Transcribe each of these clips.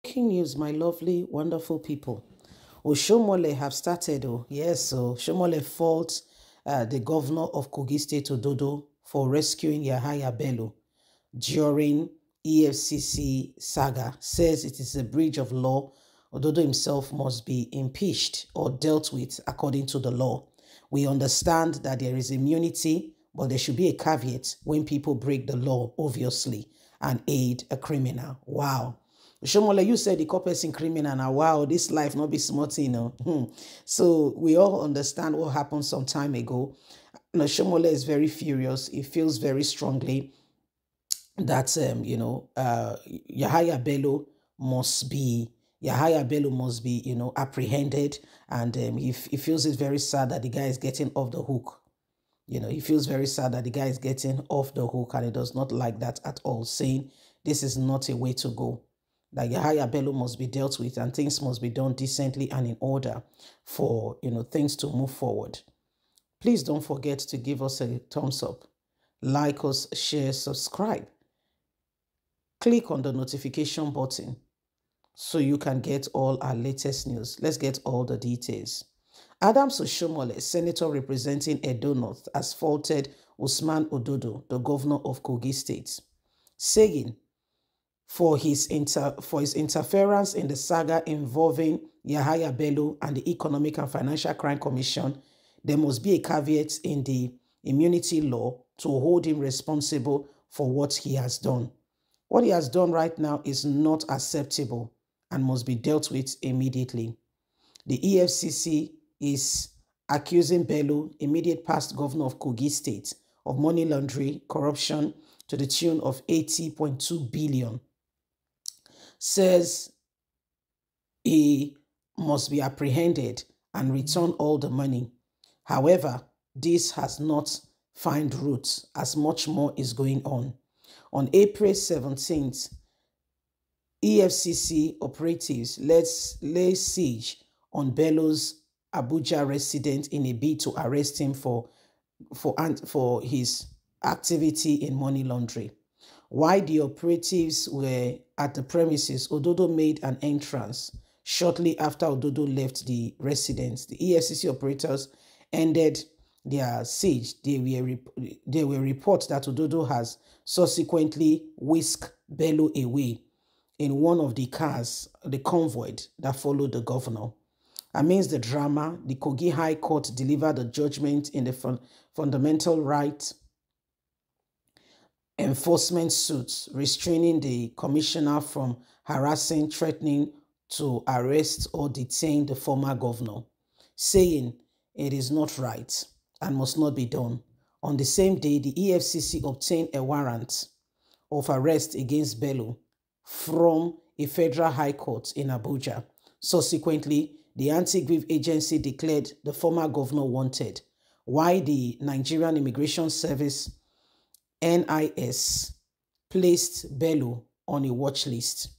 Breaking news, my lovely, wonderful people. Oshiomhole have started. Oh, yes. So Oshiomhole faults the governor of Kogi State, Ododo, for rescuing Yahaya Bello during EFCC saga. Says it is a breach of law. Ododo himself must be impeached or dealt with according to the law. We understand that there is immunity, but there should be a caveat when people break the law, obviously, and aid a criminal. Wow. Shomole, you said the cop person criminal now. Wow, this life not be smart, you know. So we all understand what happened some time ago. Now, Shomole is very furious. He feels very strongly that Yahaya Bello must be apprehended, and he feels it's very sad that the guy is getting off the hook. He feels very sad that the guy is getting off the hook, and he does not like that at all, saying this is not a way to go. That Yahaya Bello must be dealt with and things must be done decently and in order for, things to move forward. Please don't forget to give us a thumbs up, like us, share, subscribe. Click on the notification button so you can get all our latest news. Let's get all the details. Oshiomhole, senator representing Edo North, has faulted Usman Ododo, the governor of Kogi State, saying for his interference in the saga involving Yahaya Bello and the Economic and Financial Crime Commission, there must be a caveat in the immunity law to hold him responsible for what he has done. What he has done right now is not acceptable and must be dealt with immediately. The EFCC is accusing Bello, immediate past governor of Kogi State, of money laundering, corruption to the tune of 80.2 billion. Says he must be apprehended and return all the money. However, this has not found roots as much more is going on. On April 17th, EFCC operatives lay siege on Bello's Abuja residence in a bid to arrest him for his activity in money laundering. While the operatives were at the premises, Ododo made an entrance. Shortly after Ododo left the residence, the EFCC operators ended their siege. There were reports that Ododo has subsequently whisked Bello away in one of the cars, the convoy that followed the governor. Amidst the drama, the Kogi High Court delivered a judgment in the fundamental right enforcement suits, restraining the commissioner from harassing, threatening to arrest or detain the former governor, saying it is not right and must not be done. On the same day, the EFCC obtained a warrant of arrest against Bello from a federal high court in Abuja. Subsequently, the anti-grief agency declared the former governor wanted, while the Nigerian Immigration Service NIS placed Bello on a watch list.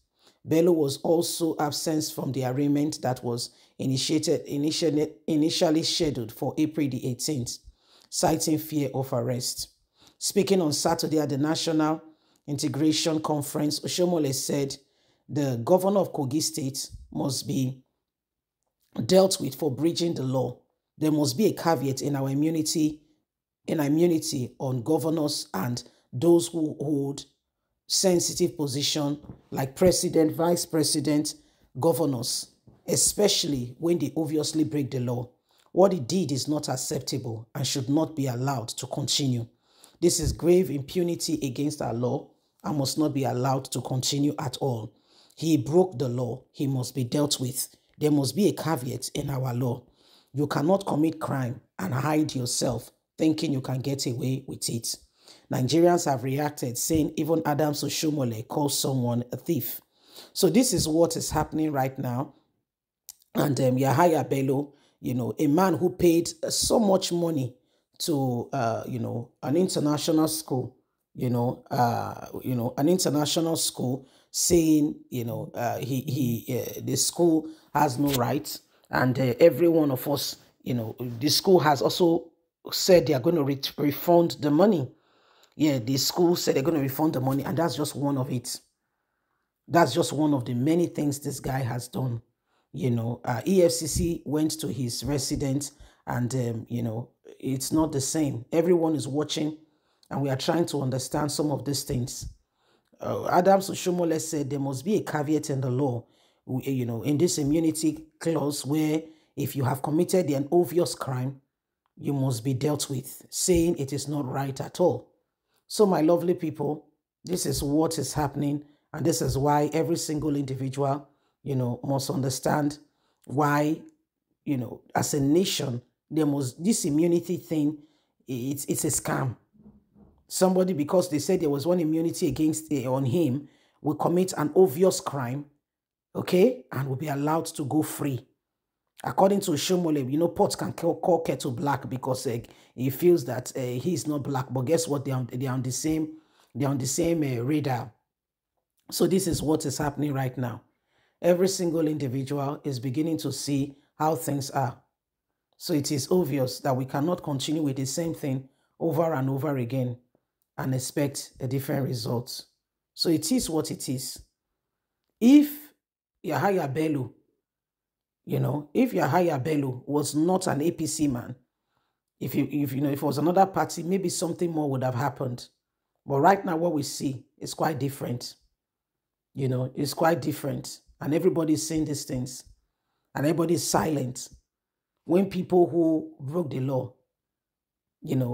Bello was also absent from the arraignment that was initially scheduled for April the 18th, citing fear of arrest. Speaking on Saturday at the National Integration Conference, Oshiomhole said the governor of Kogi State must be dealt with for breaching the law. There must be a caveat in our immunity on governors and those who hold sensitive position like president, vice president, governors, especially when they obviously break the law. What he did is not acceptable and should not be allowed to continue. This is grave impunity against our law and must not be allowed to continue at all. He broke the law. He must be dealt with. There must be a caveat in our law. You cannot commit crime and hide yourself thinking you can get away with it. Nigerians have reacted, saying even Oshiomhole calls someone a thief. So this is what is happening right now. And Yahaya Bello, a man who paid so much money to, an international school, an international school, saying, the school has no rights, and every one of us, the school has also said they are going to refund the money. Yeah, the school said they're going to refund the money, and that's just one of it. That's just one of the many things this guy has done. EFCC went to his residence, and it's not the same. Everyone is watching, and we are trying to understand some of these things. Adams Oshiomhole said there must be a caveat in the law, in this immunity clause, where if you have committed an obvious crime, you must be dealt with, saying it is not right at all. So, my lovely people, this is what is happening, and this is why every single individual, must understand why, as a nation, this immunity thing, it's a scam. Somebody, because they said there was one immunity against on him, will commit an obvious crime, okay, and will be allowed to go free. According to Oshiomhole, pot can call kettle black because he feels that he's not black. But guess what? They're on the same radar. So this is what is happening right now. Every single individual is beginning to see how things are. So it is obvious that we cannot continue with the same thing over and over again and expect a different result. So it is what it is. If Yahaya Bello, if Yahaya Bello was not an APC man, if it was another party, maybe something more would have happened. But right now, what we see is quite different. It's quite different. And everybody's saying these things. And everybody's silent. When people who broke the law,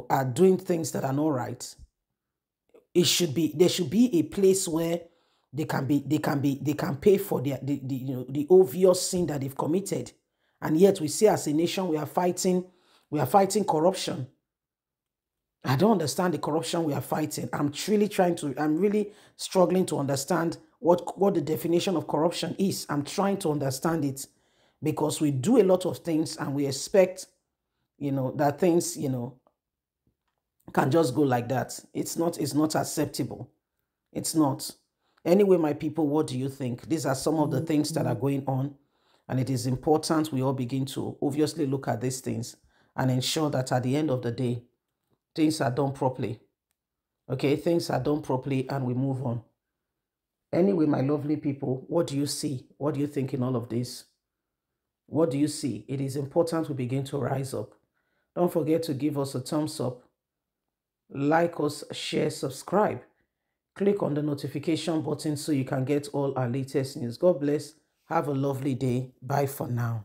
are doing things that are not right, there should be a place where they can pay for the obvious sin that they've committed. And yet we see as a nation we are fighting corruption. I don't understand the corruption we are fighting. I'm really struggling to understand what the definition of corruption is. I'm trying to understand it, because we do a lot of things and we expect, that things, can just go like that. It's not acceptable. It's not. Anyway, my people, what do you think? These are some of the things that are going on, and it is important we all begin to obviously look at these things and ensure that at the end of the day, things are done properly. Okay, things are done properly and we move on. Anyway, my lovely people, what do you see? What do you think in all of this? What do you see? It is important we begin to rise up. Don't forget to give us a thumbs up, like us, share, subscribe. Click on the notification button so you can get all our latest news. God bless. Have a lovely day. Bye for now.